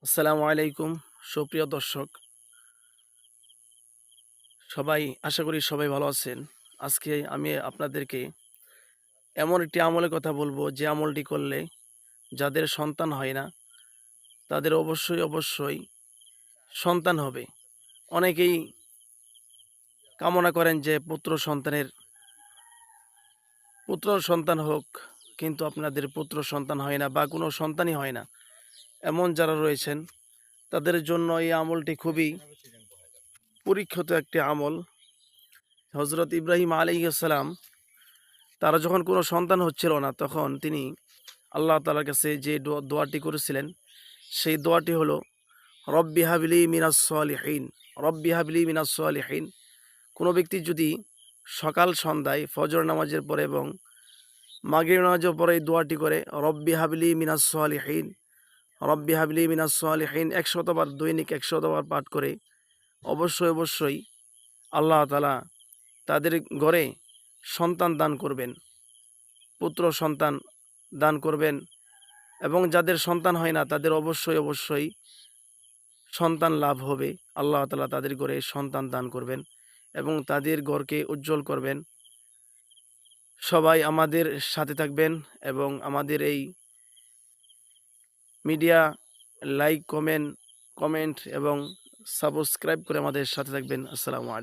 আসসালামু আলাইকুম সুপ্রিয় দর্শক, সবাই আশা করি সবাই ভালো আছেন। আজকে আমি আপনাদেরকে এমন একটি আমলের কথা বলবো যে আমলটি করলে যাদের সন্তান হয় না তাদের অবশ্যই সন্তান হবে। অনেকেই কামনা করেন যে পুত্র সন্তান হোক, কিন্তু আপনাদের পুত্র সন্তান হয় না বা কোনো সন্তানই হয় না। এমন যারা রয়েছেন তাদের জন্য এই আমলটি খুবই পরীক্ষিত একটি আমল। হযরত ইব্রাহিম আলাইহিস সালাম তারা যখন কোনো সন্তান হচ্ছিল না, তখন তিনি আল্লাহ তাআলার কাছে যে দোয়াটি করেছিলেন, সেই দোয়াটি হলো, রব্বি হাবলি মিনাস সলিহিন, রব্বি হাবলি মিনাস সলিহিন। কোনো ব্যক্তি যদি সকাল সন্ধ্যায় ফজর নামাজের পরে এবং মাগরিব নামাজের পরে এই দোয়াটি করে, রব্বি হাবলি মিনাস সলিহিন, রব্বি হাবলি মিনাস সলিহিন ১০০ বার, দৈনিক ১০০ বার পাঠ করে অবশ্যই আল্লাহ তাআলা তাদের ঘরে সন্তান দান করবেন, পুত্র সন্তান দান করবেন। এবং যাদের সন্তান হয় না তাদের অবশ্যই সন্তান লাভ হবে। আল্লাহ তাআলা তাদের ঘরে সন্তান দান করবেন এবং তাদের ঘরকে উজ্জ্বল করবেন। সবাই আমাদের সাথে থাকবেন এবং আমাদের এই মিডিয়া লাইক, কমেন্ট এবং সাবস্ক্রাইব করে আমাদের সাথে থাকবেন। আসসালামু আলাইকুম।